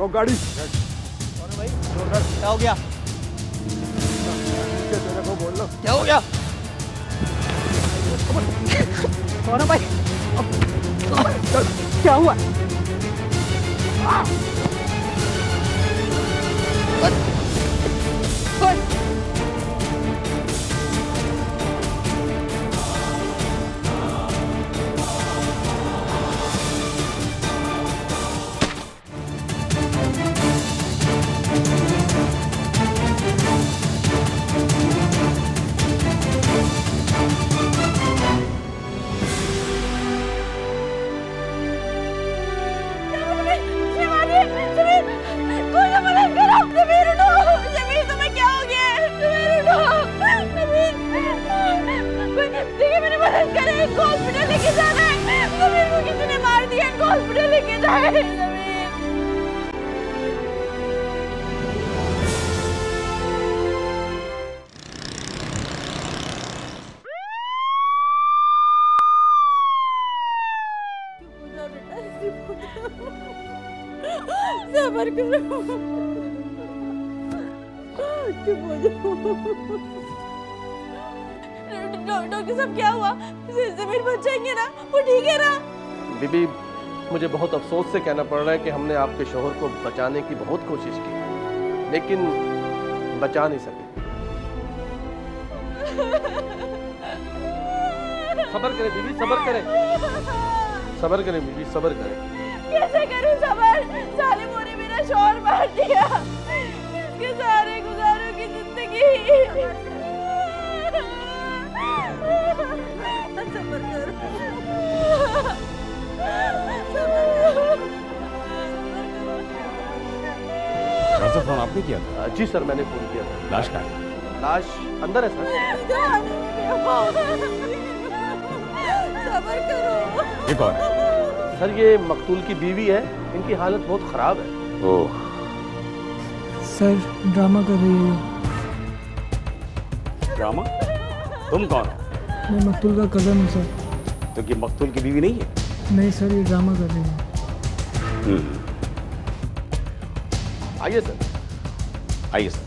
रखो गाड़ी। कौन है भाई? जोरदार, क्या हो गया? तेरे को बोल लो क्या हो गया? कौन है भाई? क्या हुआ? सबर करो, चुप हो जाओ। डॉक्टर साहब क्या हुआ? जमीर बच जाएंगे ना? वो ठीक है ना? बीबी, मुझे बहुत अफसोस से कहना पड़ रहा है कि हमने आपके शोहर को बचाने की बहुत कोशिश की, लेकिन बचा नहीं सके। सब्र करें बीबी, सब्र करें, सब्र करें बीबी, सब्र करें। कैसे करूं सबर? जालिमों ने मेरा शौहर मार दिया, इसके सारे गुजारों की जिंदगी। सबर करो, डॉक्टर फोन आपने किया था? जी सर, मैंने फोन किया था। लाश कहाँ है? लाश अंदर है सर। सबर करो। ये कौन है? सर, ये मकतूल की बीवी है, इनकी हालत बहुत खराब है। ओह, सर ड्रामा कर रही है। ड्रामा? तुम कौन हो? मैं मकतूल का कज़न हूँ सर। तो ये मकतूल की बीवी नहीं है? नहीं सर, ये ड्रामा कर रही है। आइए सर, आइए सर।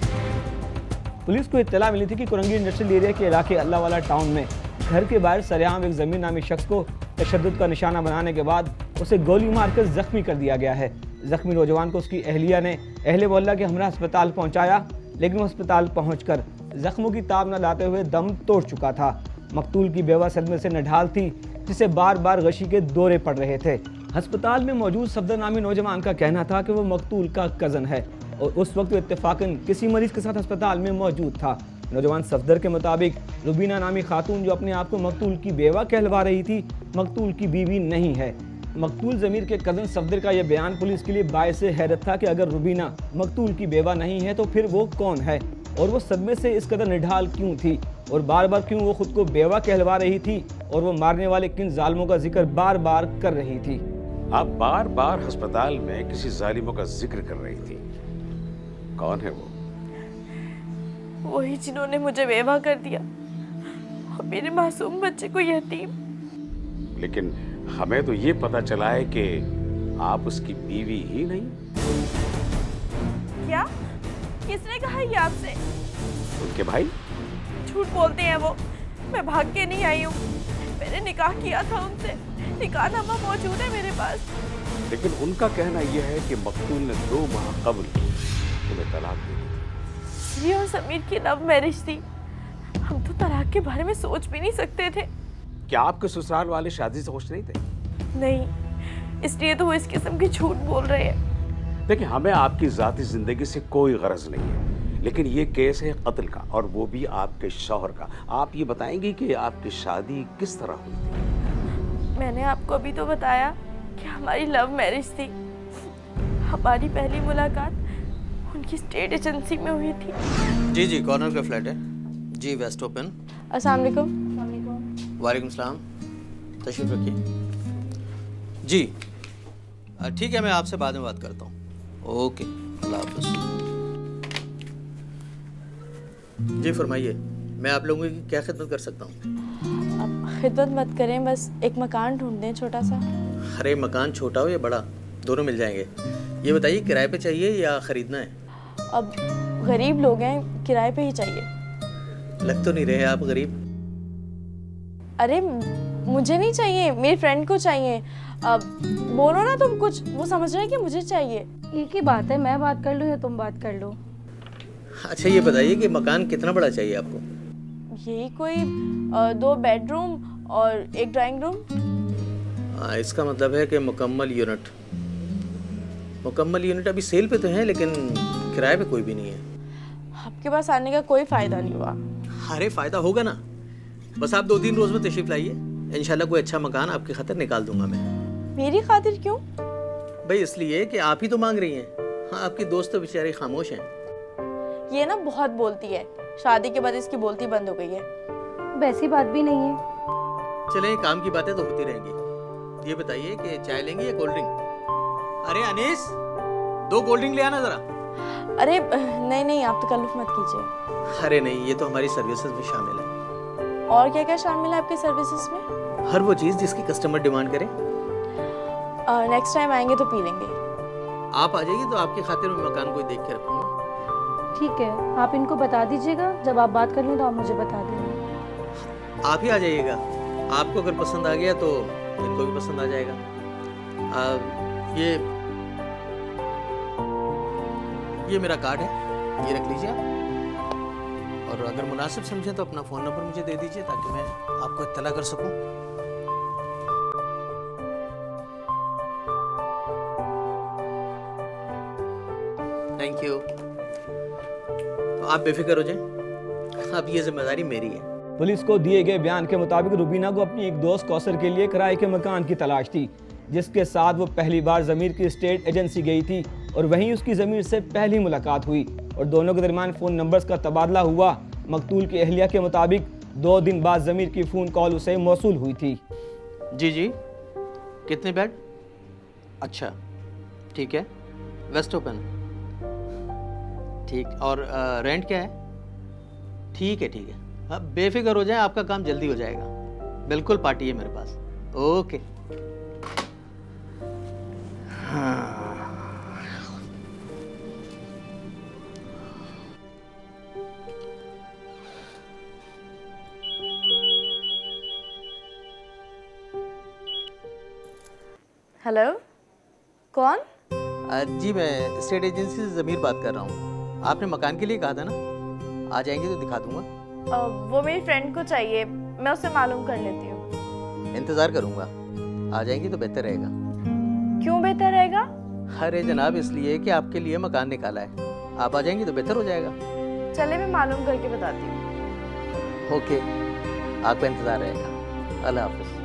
पुलिस को इत्तला मिली थी कि कुरंगी इंडस्ट्रियल एरिया के इलाके अल्लाहवाला टाउन में घर के बाहर सरेआम एक ज़मीर नामी शख्स को तशद्दुद का निशाना बनाने के बाद उसे गोली मारकर जख्मी कर दिया गया है। जख्मी नौजवान को उसकी अहलिया ने अहले मोहल्ला के हमरा अस्पताल पहुंचाया, लेकिन वो अस्पताल पहुंचकर जख्मों की ताब न लाते हुए दम तोड़ चुका था। मकतूल की बेवा सदमे से नढाल थी, जिसे बार बार गशी के दौरे पड़ रहे थे। अस्पताल में मौजूद सफदर नामी नौजवान का कहना था कि वो मकतूल का कज़न है और उस वक्त वो इत्तेफाकन किसी मरीज के साथ अस्पताल में मौजूद था। नौजवान सफदर के मुताबिक रुबीना नामी खातून जो अपने आप को मकतूल की बेवा कहलवा रही थी, मकतूल की बीवी नहीं है। मकतूल ज़मीर के कज़न सफदर का यह बयान पुलिस के लिए बायस हैरत था कि अगर रुबीना मकतूल की बेवा नहीं है तो फिर वो कौन है और वो सदमे से इस कदर निढाल क्यों थी और बार बार क्यों वो खुद को बेवा कहलवा रही थी और वो मारने वाले किन जालिमों का जिक्र बार बार कर रही थी। आप बार बार अस्पताल में किसी जालिमों का जिक्र कर रही थी, कौन है वो? वही जिन्होंने मुझे बेवा कर दिया और मेरे मासूम बच्चे को यतीम। लेकिन हमें तो ये पता चला है कि आप उसकी बीवी ही नहीं। क्या? किसने कहा ये आपसे? उनके भाई? झूठ बोलते हैं वो। मैं भाग के नहीं आई हूँ, मैंने निकाह किया था उनसे, निकाहनामा मौजूद है मेरे पास। लेकिन उनका कहना यह है कि मकतूल ने 2 माह कबल तुम्हें तलाक दे दी। ये और समीर की लव मैरिज थी, हम तो तलाक के बारे में सोच भी नहीं सकते थे। क्या आपके ससुराल वाले शादी से खुश नहीं थे? नहीं, इसलिए तो वो इस किस्म के झूठ बोल रहे हैं। देखिए, हमें आपकी जाती जिंदगी से कोई गरज नहीं है, लेकिन ये केस है कत्ल का और वो भी आपके शौहर का। आप ये बताएंगी कि आपकी शादी किस तरह हुई थी? मैंने आपको अभी तो बताया कि हमारी लव मैरिज थी। हमारी पहली मुलाकात उनकी स्टेट एजेंसी में हुई थी। जी जी, कॉर्नर का फ्लैट है जी, वेस्ट ओपन। अस्सलाम वालेकुम। वालेकुम सलाम, तशरीफ रखिए। जी ठीक है, मैं आपसे बाद में बात करता हूँ। ओके, अल्लाह हाफ़िज़। जी फरमाइए, मैं आप लोगों की क्या खिदमत कर सकता हूँ? आप खिदमत मत करें, बस एक मकान ढूंढ दें छोटा सा। अरे मकान छोटा हो या बड़ा, दोनों मिल जाएंगे। ये बताइए किराए पे चाहिए या ख़रीदना है? अब गरीब लोग हैं, किराए पे ही चाहिए। लग तो नहीं रहे आप गरीब। अरे मुझे नहीं चाहिए, मेरी फ्रेंड को चाहिए। अब बोलो ना तुम कुछ, वो समझ रहे हैं कि मुझे चाहिए। एक ही बात है, मैं बात कर लूँ या तुम बात कर लो। अच्छा ये बताइए कि मकान कितना बड़ा चाहिए आपको? यही कोई 2 बेडरूम और 1 ड्राइंग रूम। इसका मतलब है कि मुकम्मल यूनिट। मुकम्मल यूनिट अभी सेल पे तो है, लेकिन किराए पे कोई भी नहीं है। आपके पास आने का कोई फ़ायदा नहीं हुआ। अरे फ़ायदा होगा ना, बस आप 2-3 रोज़ में तशरीफ़ लाइए, इंशाल्लाह कोई अच्छा मकान आपकी खातिर निकाल दूंगा मैं। मेरी खातिर क्यों? भाई इसलिए कि आप ही तो मांग रही हैं। हाँ, आपकी दोस्त तो बेचारी खामोश हैं। ये ना बहुत बोलती है, शादी के बाद इसकी बोलती बंद हो गई है। वैसी बात भी नहीं है। चलें, काम की बातें तो होती रहेंगी। ये बताइए कि चाय लेंगे या कोल्ड ड्रिंक? अरे अनीस, 2 कोल्ड ड्रिंक ले आना ज़रा। अरे नहीं नहीं, आप तकल्लुफ़ मत कीजिए। अरे नहीं, ये तो हमारी सर्विसेज में शामिल है। और क्या क्या शामिल है आपकी सर्विसेज में? हर वो चीज़ जिसकी कस्टमर डिमांड करे। नेक्स्ट टाइम आएंगे तो पी लेंगे। आप आ जाइए तो आपकी खातिर मैं मकान कोई देख के रखूँगा। ठीक है, आप इनको बता दीजिएगा, जब आप बात कर लें तो आप मुझे बता देना। आप ही आ जाइएगा, आपको अगर पसंद आ गया तो इनको भी पसंद आ जाएगा। ये मेरा कार्ड है, ये रख लीजिए आप। और अगर मुनासिब समझें तो अपना फ़ोन नंबर मुझे दे दीजिए ताकि मैं आपको इत्तला कर सकूं। Thank you. तो आप बेफिक्र हो जाएं, अब ये जिम्मेदारी मेरी है। पुलिस को दिए गए बयान के मुताबिक रुबीना को अपनी एक दोस्त कौसर के लिए किराए के मकान की तलाश थी, जिसके साथ वो पहली बार ज़मीर की स्टेट एजेंसी गई थी और वहीं उसकी ज़मीर से पहली मुलाकात हुई और दोनों के दरमियान फ़ोन नंबर्स का तबादला हुआ। मकतूल की अहलिया के मुताबिक 2 दिन बाद ज़मीर की फ़ोन कॉल उसे मौसूल हुई थी। जी, कितने बेड? अच्छा ठीक है, वेस्ट ओपन, ठीक। और रेंट क्या है? ठीक है। अब बेफिक्र हो जाए, आपका काम जल्दी हो जाएगा। बिल्कुल पार्टी है मेरे पास। ओके। हाँ। हेलो, कौन? जी मैं स्टेट एजेंसी से ज़मीर बात कर रहा हूँ। आपने मकान के लिए कहा था ना, आ जाएंगे तो दिखा दूंगा। वो मेरी फ्रेंड को चाहिए, मैं उससे मालूम कर लेती हूँ। इंतज़ार करूँगा, आ जाएंगी तो बेहतर रहेगा। क्यों बेहतर रहेगा? अरे जनाब, इसलिए कि आपके लिए मकान निकाला है। आप आ जाएंगी तो बेहतर हो जाएगा। चले, मैं मालूम करके बताती हूँ। ओके, आपका इंतज़ार रहेगा। अल्लाह हाफ़िज़।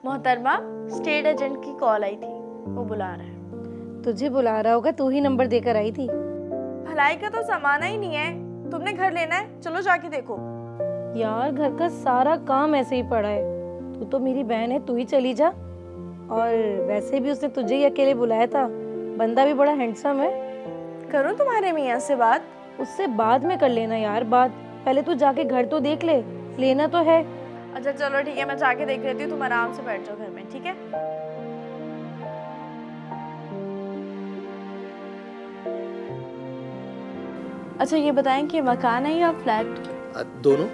मोहतरमा, स्टेट एजेंट की कॉल आई थी, वो बुला रहा है। तुझे बुला रहा होगा, तू ही नंबर देकर आई थी। भलाई का तो सामान ही नहीं है, तुमने घर लेना है, चलो जाके देखो। यार घर का सारा काम ऐसे ही पड़ा है, तू तो मेरी बहन है, तू ही चली जा। और वैसे भी उसने तुझे ही अकेले बुलाया था, बंदा भी बड़ा हैंडसम है। करूँ तुम्हारे मियाँ से बात? उससे बाद में कर लेना यार बात, पहले तू जाके घर तो देख ले, लेना तो है। अच्छा चलो ठीक है, मैं जाके देख लेती हूँ, तुम आराम से बैठ जाओ घर में, ठीक है? अच्छा ये बताएं कि मकान है या फ्लैट? दोनों,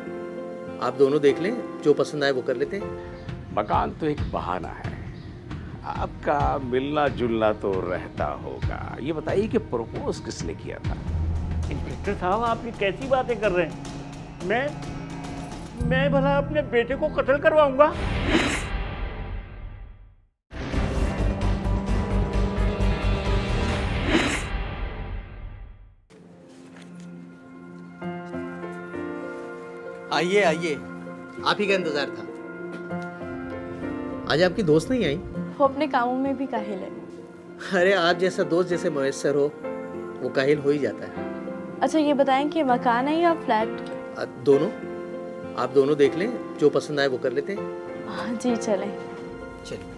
आप दोनों देख लें, जो पसंद आए वो कर लेते हैं। मकान तो एक बहाना है, आपका मिलना जुलना तो रहता होगा। ये बताइए कि प्रपोज किसने किया था? इंस्पेक्टर साहब, आप ये कैसी बातें कर रहे हैं? मैं भला अपने बेटे को कत्ल करवाऊंगा? आइए, आप ही का इंतजार था। आज आपकी दोस्त नहीं आई? वो अपने कामों में भी काहिल है। अरे आप जैसा दोस्त जैसे मुयस्सर हो, वो काहिल हो ही जाता है। अच्छा ये बताएं कि मकान है या फ्लैट? दोनों, आप दोनों देख लें, जो पसंद आए वो कर लेते हैं। जी चलें। चलिए।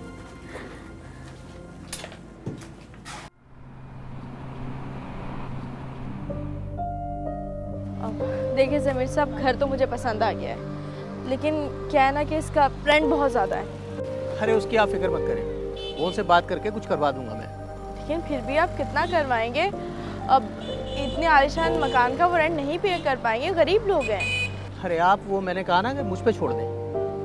देखिए ज़मीर साहब, घर तो मुझे पसंद आ गया है, लेकिन क्या है ना कि इसका रेंट बहुत ज़्यादा है। अरे उसकी आप फिक्र मत करें, वो उनसे बात करके कुछ करवा दूंगा मैं। लेकिन फिर भी आप कितना करवाएंगे? अब इतने आलीशान मकान का वो रेंट नहीं पे कर पाएंगे, गरीब लोग हैं। अरे आप वो मैंने कहा ना कि मुझ पे छोड़ दें,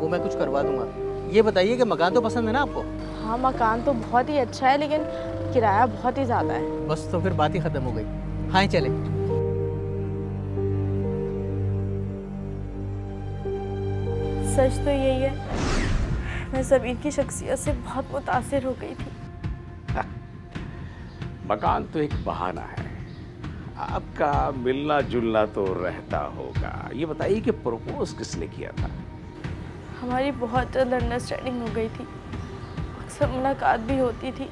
वो मैं कुछ करवा दूंगा। ये बताइए कि मकान तो पसंद है ना आपको? हाँ, मकान तो बहुत ही अच्छा है, लेकिन किराया बहुत ही ज़्यादा है। बस तो फिर बात ही ख़त्म हो गई। हाँ चले। सच तो यही है, मैं ज़मीर की शख्सियत से बहुत मुतासिर हो गई थी। मकान तो एक बहाना है, आपका मिलना जुलना तो रहता होगा। ये बताइए कि प्रपोज किसने किया था? हमारी बहुत जल्द अंडरस्टैंडिंग हो गई थी, अक्सर मुलाकात भी होती थी।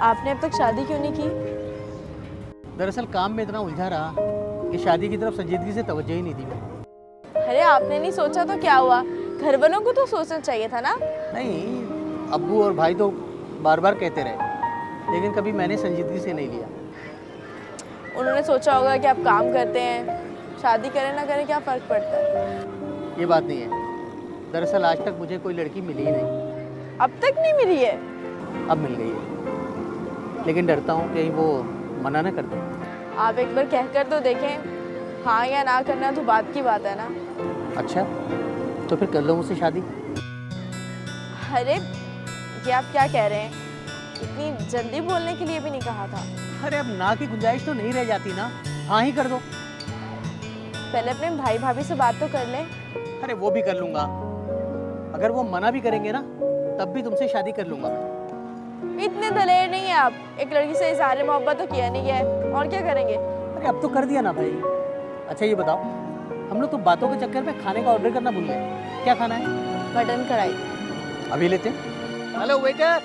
आपने अब तक शादी क्यों नहीं की? दरअसल काम में इतना उलझा रहा कि शादी की तरफ संजीदगी से तवज्जो ही नहीं दी मैं। अरे आपने नहीं सोचा तो क्या हुआ, घर वालों को तो सोचना चाहिए था ना। नहीं, अब्बू और भाई तो बार बार कहते रहे, लेकिन कभी मैंने संजीदगी से नहीं लिया। उन्होंने सोचा होगा कि आप काम करते हैं, शादी करें ना करें क्या फ़र्क पड़ता है। ये बात नहीं है, दरअसल आज तक मुझे कोई लड़की मिली ही नहीं। अब तक नहीं मिली है? अब मिल गई है, लेकिन डरता हूँ कहीं वो मना ना कर दे। आप एक बार कह कर तो देखें, हाँ या ना करना तो बात की बात है ना। अच्छा, तो फिर कर लो मुझसे शादी। अरे ये आप क्या कह रहे हैं, इतनी जल्दी बोलने के लिए भी नहीं कहा था। अरे अब ना की गुंजाइश तो नहीं रह जाती ना, हाँ ही कर दो। पहले अपने भाई भाभी से बात तो कर लें। अरे वो भी कर लूँगा, अगर वो मना भी करेंगे ना तब भी तुमसे शादी कर लूँगा मैं। इतने दलेर नहीं है आप, एक लड़की से इज़हार मोहब्बत तो किया नहीं है, और क्या करेंगे? अरे अब तो कर दिया ना भाई। अच्छा ये बताओ, हम लोग तो बातों के चक्कर में खाने का ऑर्डर करना भूल गए, क्या खाना है? मटन कढ़ाई। अभी लेते हैं। Hello waiter.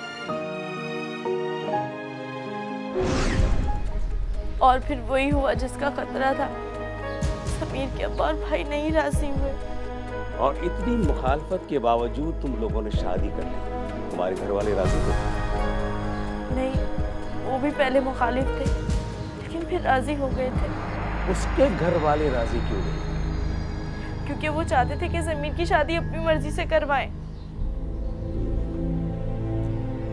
और फिर वही हुआ जिसका खतरा था, समीर के अब्बा और भाई नहीं राजी हुए। और इतनी मुखालफत के बावजूद तुम लोगों ने शादी कर ली, तुम्हारे घर वाले राजी थे? नहीं, वो भी पहले मुखालिफ थे, लेकिन फिर राजी हो गए थे। उसके घर वाले राजी क्यों नहीं? क्योंकि वो चाहते थे कि ज़मीर की शादी अपनी मर्जी से करवाएं।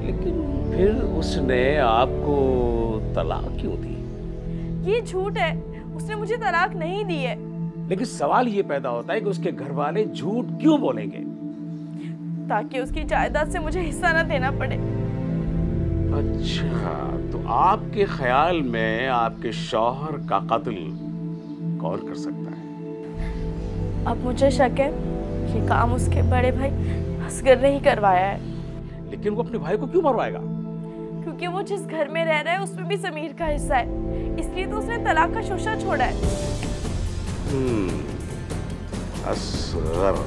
लेकिन फिर उसने आपको तलाक क्यों दी? ये झूठ है, उसने मुझे तलाक नहीं दी है। लेकिन सवाल ये पैदा होता है कि उसके घर वाले झूठ क्यों बोलेंगे? ताकि उसकी जायदाद से मुझे हिस्सा ना देना पड़े। अच्छा, तो आपके ख्याल में आपके शौहर का कत्ल कौन कर सकता है? अब मुझे शक है कि काम उसके बड़े भाई असगर ने ही करवाया है। लेकिन वो अपने भाई को क्यों मरवाएगा? क्योंकि वो जिस घर में रह रहा है उसमें भी ज़मीर का हिस्सा है, इसलिए तो उसने तलाक का शोशा छोड़ा है। असगर।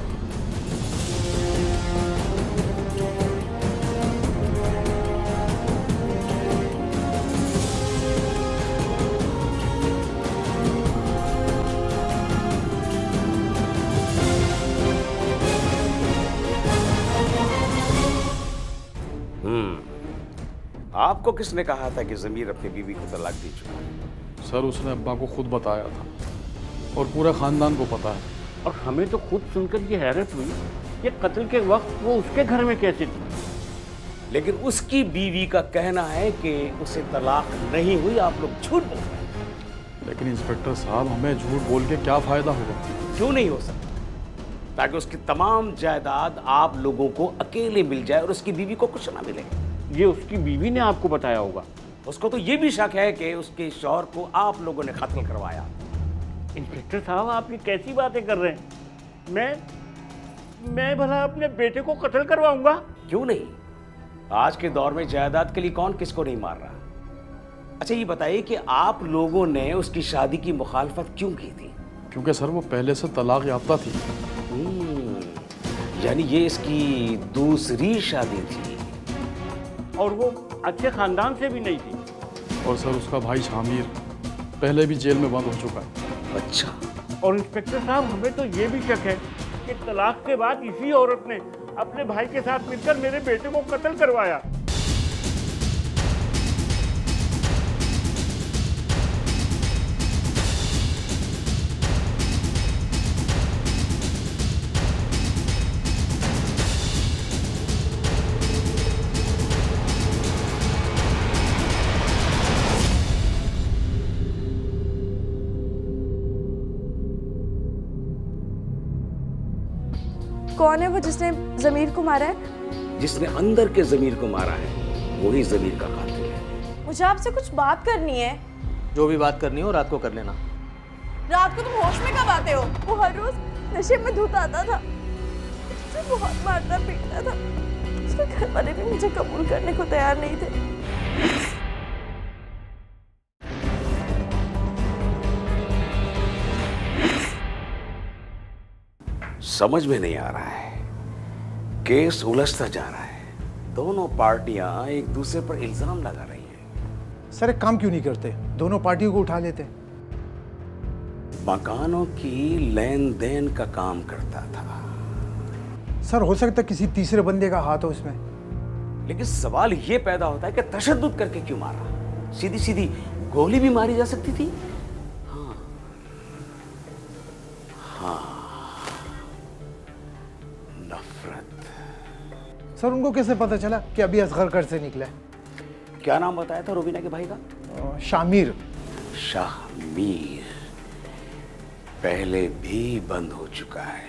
आपको किसने कहा था कि ज़मीर अपनी बीवी को तलाक दे चुका है? सर उसने अब्बा को खुद बताया था और पूरा ख़ानदान को पता है। और हमें तो खुद सुनकर ये हैरत हुई कि कत्ल के वक्त वो उसके घर में कैसे थी। लेकिन उसकी बीवी का कहना है कि उसे तलाक नहीं हुई, आप लोग झूठ बोल रहे हैं। लेकिन इंस्पेक्टर साहब, हमें झूठ बोल के क्या फ़ायदा होगा? क्यों नहीं हो सकता? ताकि उसकी तमाम जायदाद आप लोगों को अकेले मिल जाए और उसकी बीवी को कुछ ना मिले। ये उसकी बीवी ने आपको बताया होगा। उसको तो ये भी शक है कि उसके शौहर को आप लोगों ने कत्ल करवाया। इंस्पेक्टर साहब आप ये कैसी बातें कर रहे हैं? मैं भला अपने बेटे को कत्ल करवाऊंगा? क्यों नहीं, आज के दौर में जायदाद के लिए कौन किसको नहीं मार रहा। अच्छा ये बताइए कि आप लोगों ने उसकी शादी की मुखालफत क्यों की थी? क्योंकि सर वो पहले से तलाक याफ्ता थी। यानी ये इसकी दूसरी शादी थी। और वो अच्छे खानदान से भी नहीं थी। और सर उसका भाई शामिर पहले भी जेल में बंद हो चुका है। अच्छा। और इंस्पेक्टर साहब हमें तो ये भी शक है कि तलाक के बाद इसी औरत ने अपने भाई के साथ मिलकर मेरे बेटे को कत्ल करवाया। कौन है वो जिसने ज़मीर को मारा है? जिसने अंदर के ज़मीर को मारा है वही ज़मीर का कातिल है। मुझे आपसे कुछ बात करनी है। जो भी बात करनी हो रात को कर लेना। रात को तुम होश में कब आते हो? वो हर रोज नशे में धुत आता था, मुझे बहुत मारता पीटता था। उसके घर वाले भी मुझे कबूल करने को तैयार नहीं थे। समझ में नहीं आ रहा है, केस उलझता जा रहा है। दोनों पार्टियां एक दूसरे पर इल्जाम लगा रही हैं। सर एक काम क्यों नहीं करते, दोनों पार्टियों को उठा लेते? मकानों की लेन देन का काम करता था। सर हो सकता है किसी तीसरे बंदे का हाथ हो इसमें। लेकिन सवाल ये पैदा होता है कि तशद्दुद करके क्यों मारा? सीधी सीधी गोली भी मारी जा सकती थी। हाँ, सर उनको कैसे पता चला कि अभी असगर घर से निकला है? क्या नाम बताया था रुबीना के भाई का? शामिर। शामिर पहले भी बंद हो चुका है।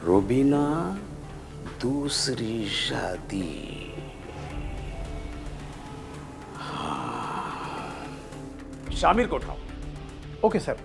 रुबीना दूसरी शादी। हाँ। शामिर को उठाओ। Okay sir.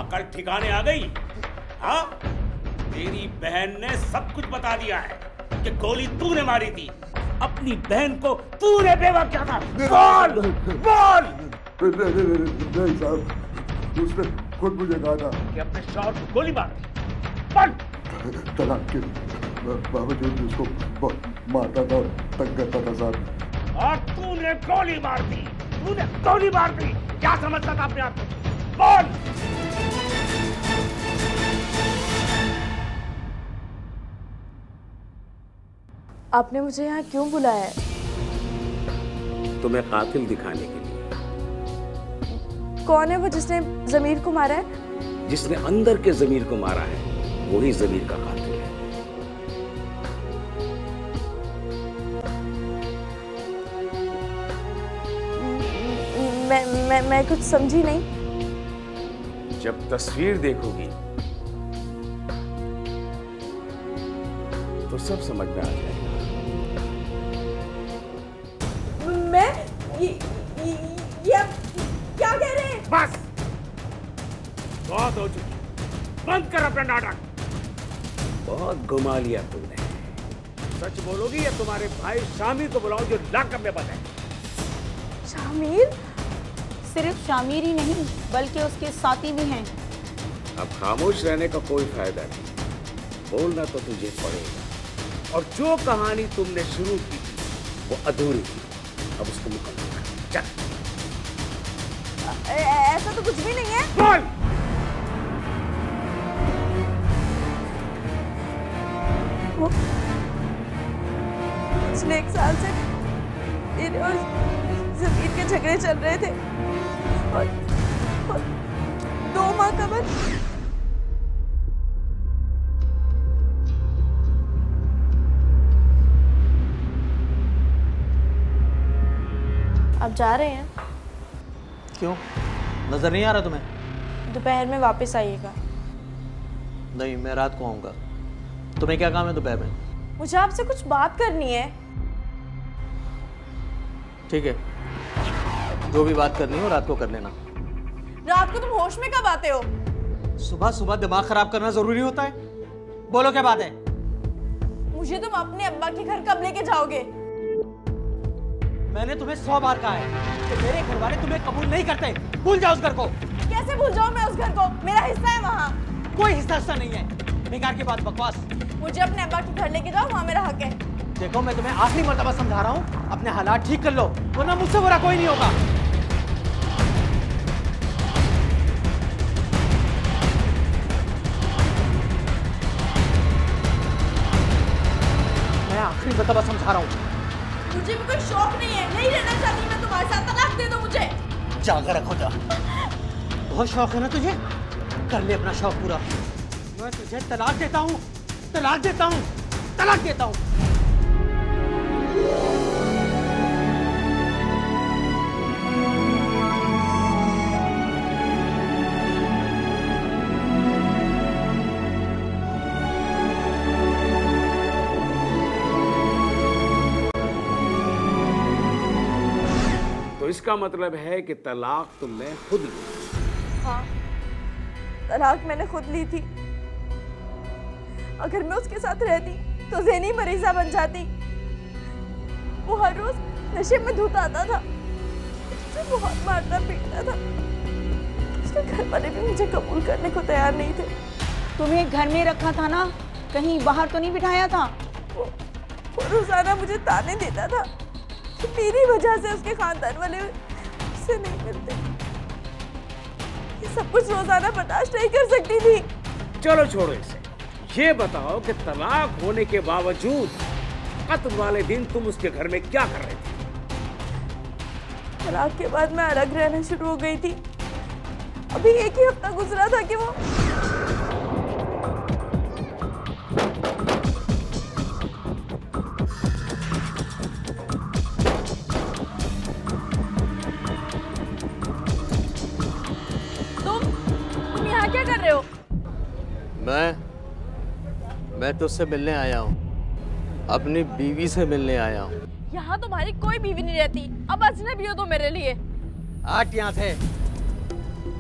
अकल ठिकाने आ गई? हाँ, तेरी बहन ने सब कुछ बता दिया है कि गोली तूने मारी थी। अपनी बहन को तूने बेवा किया था। बोल बोल। नहीं साहब, उसने खुद मुझे कहा था कि अपने शौहर को गोली मार दी। बोल। तलाक के बावजूद उसको बहुत मारता था, तंग करता था साहब। और तूने गोली मार दी। तूने गोली मार दी। क्या समझता था अपने आप को? बोल। आपने मुझे यहाँ क्यों बुलाया है? तुम्हें कातिल दिखाने के लिए। कौन है वो जिसने ज़मीर को मारा है? जिसने अंदर के ज़मीर को मारा है वही ज़मीर का कातिल है। मैं कुछ समझी नहीं। जब तस्वीर देखोगी तो सब समझ में आ जाएगा। ये आप क्या कह रहे हैं? बस बहुत हो चुकी, बंद कर अपना नाटक। बहुत घुमा लिया तुमने। सच बोलोगी या तुम्हारे भाई शामिर को बुलाओ जो लॉकअप में बंद है? शामिर? सिर्फ शामिर ही नहीं बल्कि उसके साथी भी हैं। अब खामोश रहने का कोई फायदा नहीं, बोलना तो तुझे पड़ेगा। और जो कहानी तुमने शुरू की थी वो अधूरी थी, अब उसको मुकम्मल कर। चल। ऐसा तो कुछ भी नहीं है। बोल। पिछले 1 साल से मेरे और ज़मीर के झगड़े चल रहे थे और 2 माह कबल अब जा रहे हैं। क्यों, नजर नहीं आ रहा तुम्हें? दोपहर में वापस आइएगा। नहीं, मैं रात को आऊँगा। तुम्हें क्या काम है दोपहर में? मुझे आपसे कुछ बात करनी है। ठीक है, जो भी बात करनी हो रात को कर लेना। रात को तुम होश में कब आते हो? सुबह सुबह दिमाग खराब करना जरूरी होता है? बोलो क्या बात है? मुझे तुम अपने अब्बा के घर कब लेके जाओगे? मैंने तुम्हें 100 बार कहा है कि मेरे घर वाले तुम्हें कबूल नहीं करते। भूल जाओ उस घर को। कैसे भूल जाऊं मैं उस घर को? मेरा हिस्सा है वहाँ। कोई हिस्सा नहीं है। बेकार की बात, बकवास। मुझे अपने अब्बा के घर लेके जाओ, वहाँ मेरा हक है। देखो, मैं तुम्हें आखिरी मर्तबा समझा रहा हूँ, अपने हालात ठीक कर लो, वरना मुझसे बुरा कोई नहीं होगा। मैं आखिरी मर्तबा समझा रहा हूँ। मुझे भी कोई शौक नहीं है, नहीं रहना चाहती मैं तुम्हारे साथ। तलाक दे दो मुझे। जाकर रखो जा। बहुत शौक है ना तुझे? कर ले अपना शौक पूरा। मैं तुझे तलाक देता हूँ, तलाक देता हूँ, तलाक देता हूँ। तो इसका मतलब है कि तलाक तुमने खुद ली? हाँ, तलाक मैंने खुद ली थी। अगर मैं उसके साथ रहती तो ज़हनी मरीज़ा बन जाती। वो हर रोज नशे में धुत आता था, मुझे बहुत मारता पीटता था। उसके घर वाले भी मुझे कबूल करने को तैयार नहीं थे। तुम्हें घर में रखा था ना, कहीं बाहर तो नहीं बिठाया था? वो रोजाना मुझे ताने देता था कि मेरी वजह से उसके खानदान वाले उससे नहीं मिलते। ये सब कुछ रोजाना बर्दाश्त नहीं कर सकती थी। चलो छोड़ो इसे। ये बताओ कि तलाक होने के बावजूद कत्ल वाले दिन तुम उसके घर में क्या कर रहे थे? तलाक के बाद मैं अलग रहना शुरू हो गई थी। अभी एक ही हफ्ता गुजरा था कि वो तुम यहाँ क्या कर रहे हो? मैं तुझसे मिलने आया हूँ, अपनी बीवी से मिलने आया हूँ। यहाँ तुम्हारी कोई बीवी नहीं रहती, अब अजनबी हो तो मेरे लिए। हट यहाँ से।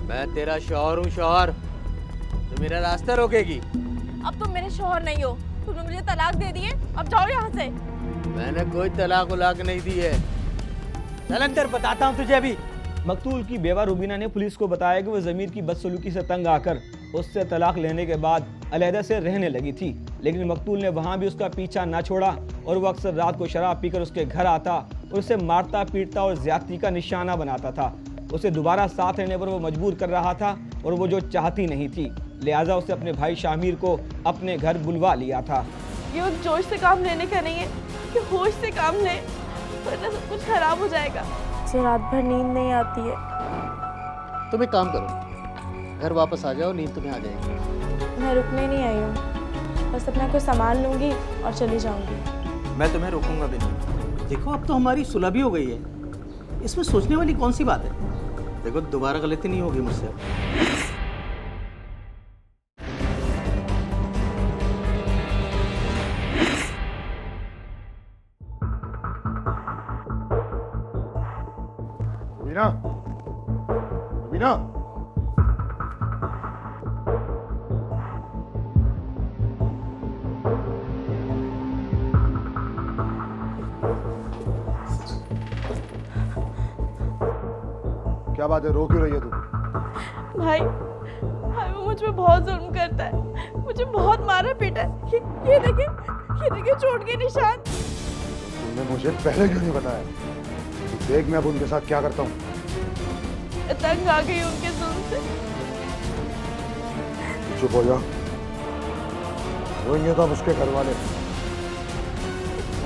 मैं तेरा शौहर हूँ, शौहर। तो मेरा रास्ता रोकेगी? अब तुम मेरे शौहर नहीं हो, तुमने मुझे तलाक दे दी है, अब जाओ यहाँ से। मैंने कोई तलाक उलाक नहीं दी है। चल अंदर, बताता हूँ तुझे अभी। मकतूल की बेवा रुबीना ने पुलिस को बताया कि वो ज़मीर की बदसलूकी से तंग आकर उससे तलाक लेने के बाद अलहदा से रहने लगी थी, लेकिन मकतूल ने वहाँ भी उसका पीछा ना छोड़ा और वो अक्सर रात को शराब पीकर उसके घर आता और उसे मारता पीटता और ज्यादती का निशाना बनाता था। उसे दोबारा साथ रहने पर वो मजबूर कर रहा था और वो जो चाहती नहीं थी, लिहाजा उसे अपने भाई शामिर को अपने घर बुलवा लिया था। ये जोश से काम लेने का नहीं है कि होश से काम ले, वरना सब कुछ खराब हो जाएगा। मुझे रात भर नींद नहीं आती है। तुम एक काम करो, घर वापस आ जाओ, नींद तुम्हें आ जाएगी। मैं रुकने नहीं आई हूँ, बस अपना कुछ सामान लूँगी और चली जाऊँगी। मैं तुम्हें रोकूंगा भी नहीं। देखो, अब तो हमारी सुलह भी हो गई है, इसमें सोचने वाली कौन सी बात है? देखो, दोबारा गलती नहीं होगी मुझसे। मीना, मीना, क्या बात है, रो क्यों रही है तू? भाई वो मुझ पे बहुत जुल्म करता है, मुझे बहुत मारा पीटा है। ये देखिए चोट के निशान। तुमने मुझे पहले क्यों नहीं बताया? देख मैं अब उनके साथ क्या करता हूँ। तंग आ गई उनके जुल्म से। चुप हो जा, रोएंगे तो अब उसके घर वाले।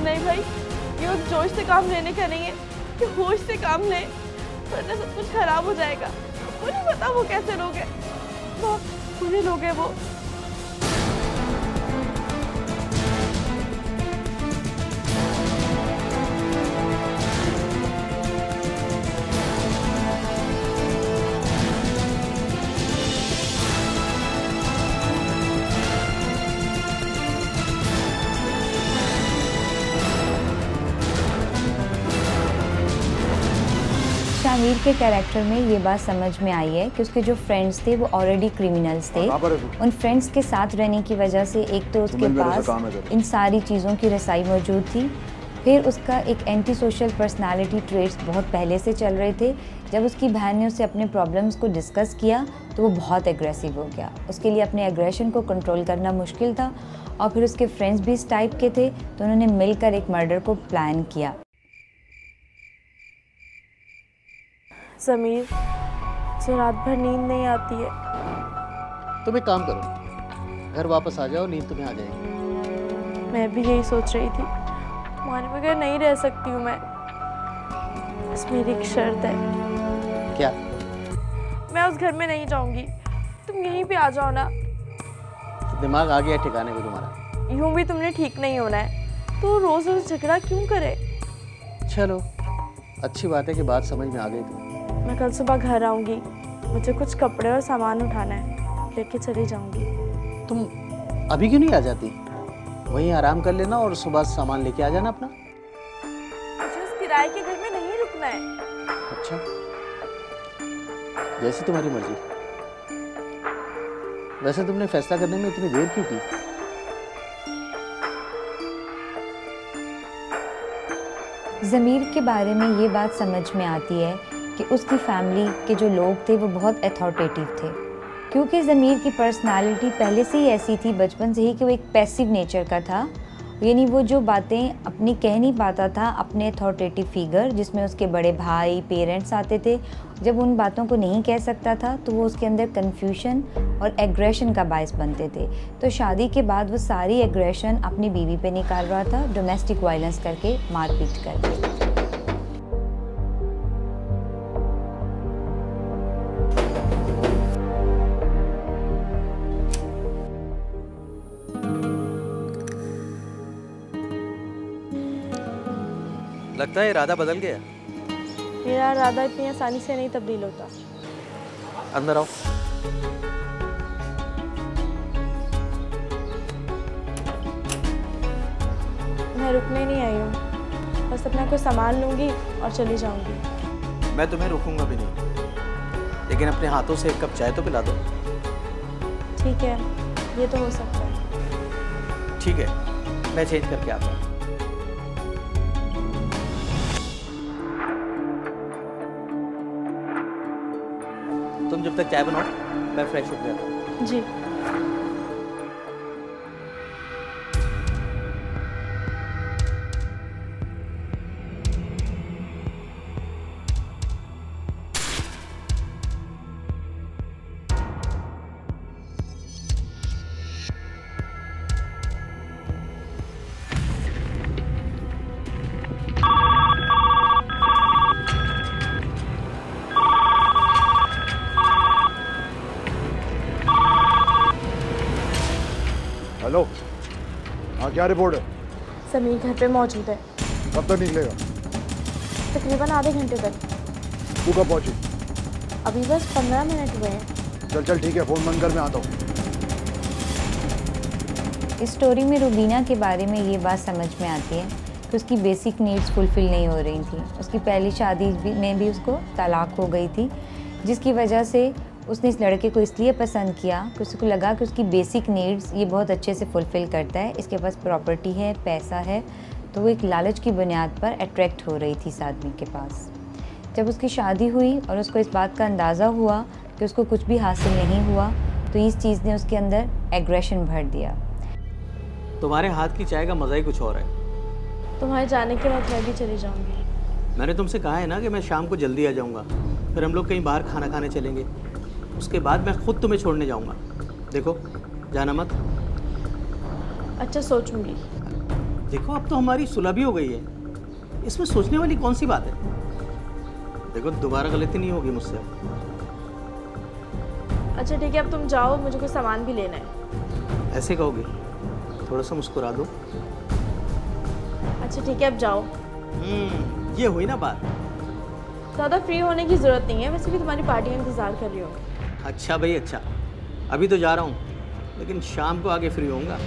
नहीं भाई, ये जोश से काम लेने का नहीं है कि होश से काम ले, वरना सब कुछ खराब हो जाएगा। मुझे नहीं पता वो कैसे लोग हैं, बहुत बुरे लोग हैं वो। शामिर के कैरेक्टर में ये बात समझ में आई है कि उसके जो फ्रेंड्स थे वो ऑलरेडी क्रिमिनल्स थे। उन फ्रेंड्स के साथ रहने की वजह से एक तो उसके पास इन सारी चीज़ों की रसाई मौजूद थी, फिर उसका एक एंटी सोशल पर्सनालिटी ट्रेट्स बहुत पहले से चल रहे थे। जब उसकी बहन ने उससे अपने प्रॉब्लम्स को डिस्कस किया तो वो बहुत एग्रेसिव हो गया। उसके लिए अपने एग्रेशन को कंट्रोल करना मुश्किल था और फिर उसके फ्रेंड्स भी इस टाइप के थे, तो उन्होंने मिलकर एक मर्डर को प्लान किया। ज़मीर, मुझे रात भर नींद नहीं आती है। तुम एक काम करो, घर वापस आ जाओ, नींद तुम्हें आ जाएगी। मैं भी यही सोच रही थी, तुम्हारे बगैर नहीं रह सकती हूँ मैं। बस मेरी एक शर्त है। क्या? मैं उस घर में नहीं जाऊंगी, तुम यहीं पे आ जाओ ना। तो दिमाग आ गया ठिकाने पे तुम्हारा? यूं भी तुमने ठीक नहीं होना है, तो रोज रोज झगड़ा क्यों करे? चलो, अच्छी बात है कि बात समझ में आ गई तुम्हें। मैं कल सुबह घर आऊंगी, मुझे कुछ कपड़े और सामान उठाना है, लेके चली जाऊंगी। तुम अभी क्यों नहीं आ जाती? वहीं आराम कर लेना और सुबह सामान लेके आ जाना अपना। मुझे उस किराए के घर में नहीं रुकना है। अच्छा, जैसी तुम्हारी मर्जी। वैसे तुमने फैसला करने में इतनी देर क्यों की? ज़मीर के बारे में ये बात समझ में आती है कि उसकी फैमिली के जो लोग थे वो बहुत अथॉरिटेटिव थे, क्योंकि ज़मीर की पर्सनालिटी पहले से ही ऐसी थी बचपन से ही कि वो एक पैसिव नेचर का था। यानी वो जो बातें अपनी कह नहीं पाता था अपने अथॉरिटेटिव फिगर, जिसमें उसके बड़े भाई पेरेंट्स आते थे, जब उन बातों को नहीं कह सकता था तो वो उसके अंदर कन्फ्यूजन और एग्रेशन का बायस बनते थे। तो शादी के बाद वो सारी एग्रेशन अपनी बीवी पे निकाल रहा था, डोमेस्टिक वायलेंस करके, मारपीट करके। लगता है इरादा बदल गया। मेरा इरादा इतनी आसानी से नहीं तब्दील होता। अंदर आओ। मैं रुकने नहीं आई हूँ, बस अपना कुछ सामान लूंगी और चली जाऊंगी। मैं तुम्हें रुकूंगा भी नहीं, लेकिन अपने हाथों से एक कप चाय तो पिला दो। ठीक है, ये तो हो सकता है। ठीक है, मैं चेंज करके आता हूँ। तुम जब तक चाय बनाओ, मैं फ्रेश हो गया। जी। हेलो, हाँ क्या रिपोर्ट है? ज़मीर घर पे मौजूद है। कब तक निकलेगा? तकरीबन आधे घंटे तक। तू कब पहुंची? अभी बस 15 मिनट हुए हैं। चल चल ठीक है, फ़ोन बंद कर, मैं आता हूँ। इस स्टोरी में रुबीना के बारे में ये बात समझ में आती है कि उसकी बेसिक नीड्स फुलफ़िल नहीं हो रही थी। उसकी पहली शादी में भी उसको तलाक हो गई थी, जिसकी वजह से उसने इस लड़के को इसलिए पसंद किया कि उसको लगा कि उसकी बेसिक नीड्स ये बहुत अच्छे से फुलफ़िल करता है, इसके पास प्रॉपर्टी है, पैसा है, तो वो एक लालच की बुनियाद पर अट्रैक्ट हो रही थी इस आदमी के पास। जब उसकी शादी हुई और उसको इस बात का अंदाज़ा हुआ कि उसको कुछ भी हासिल नहीं हुआ, तो इस चीज़ ने उसके अंदर एग्रेशन भर दिया। तुम्हारे हाथ की चाय का मज़ा ही कुछ और है। तुम्हारे जाने के बाद मैं भी चली जाऊंगी। मैंने तुमसे कहा है ना कि मैं शाम को जल्दी आ जाऊंगा, फिर हम लोग कहीं बाहर खाना खाने चलेंगे, उसके बाद मैं खुद तुम्हें छोड़ने जाऊंगा। देखो, जाना मत। अच्छा, सोचूंगी। देखो, अब तो हमारी सुलह भी हो गई है, इसमें सोचने वाली कौन सी बात है? देखो, दोबारा गलती नहीं होगी मुझसे। अच्छा ठीक है, अब तुम जाओ, मुझे कुछ सामान भी लेना है। ऐसे कहोगे? थोड़ा सा मुस्कुरा दो। अच्छा ठीक है, अब जाओ। ये हुई ना बात। ज़्यादा फ्री होने की ज़रूरत नहीं है, वैसे भी तुम्हारी पार्टी का इंतज़ार कर रही हूँ। अच्छा भाई, अच्छा, अभी तो जा रहा हूँ, लेकिन शाम को आगे फ्री होऊंगा।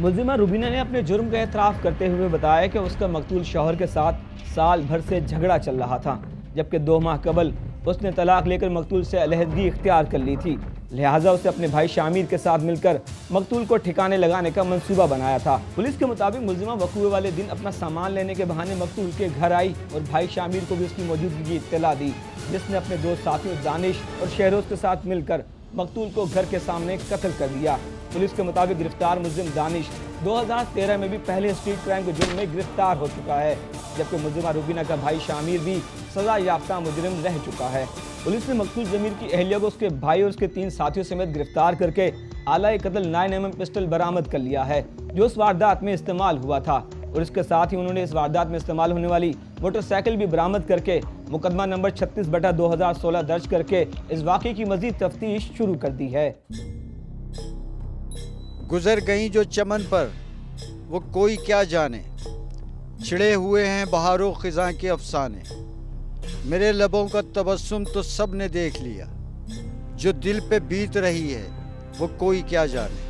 मुल्जिमा रुबीना ने अपने जुर्म का एतराफ़ करते हुए बताया कि उसका मकतूल शौहर के साथ साल भर से झगड़ा चल रहा था, जबकि 2 माह कबल उसने तलाक लेकर मकतूल से अलहदगी इख्तियार कर ली थी। लिहाजा उसे अपने भाई शामिर के साथ मिलकर मकतूल को ठिकाने लगाने का मंसूबा बनाया था। पुलिस के मुताबिक मुलजिमा वक़ूए वाले दिन अपना सामान लेने के बहाने मकतूल के घर आई और भाई शामिर को भी उसकी मौजूदगी की इत्तला दी, जिसने अपने 2 साथियों दानिश और शहरोज के साथ मिलकर मकतूल को घर के सामने कत्ल कर दिया। पुलिस के मुताबिक गिरफ्तार मुलजिम दानिश 2013 में भी पहले स्ट्रीट क्राइम के जुर्म में गिरफ्तार हो चुका है, जबकि मुलजिमा रुबीना का भाई शामिर भी सजा याफ्ता मुजरिम रह चुका है। पुलिस ने मकतूल ज़मीर की अहलिया को उसके भाई और उसके 3 साथियों समेत गिरफ्तार करके आला कत्ल 9mm पिस्टल बरामद कर लिया है, जो उस वारदात में इस्तेमाल हुआ था, और इसके साथ ही उन्होंने इस वारदात में इस्तेमाल होने वाली मोटरसाइकिल भी बरामद करके मुकदमा नंबर 36/2016 दर्ज करके इस वाक़े की मज़ीद तफ्तीश शुरू कर दी है। गुजर गई जो चमन पर वो कोई क्या जाने, छिड़े हुए हैं बहारों ख़िज़ां के अफसाने। मेरे लबों का तबस्सुम तो सब ने देख लिया, जो दिल पे बीत रही है वो कोई क्या जाने।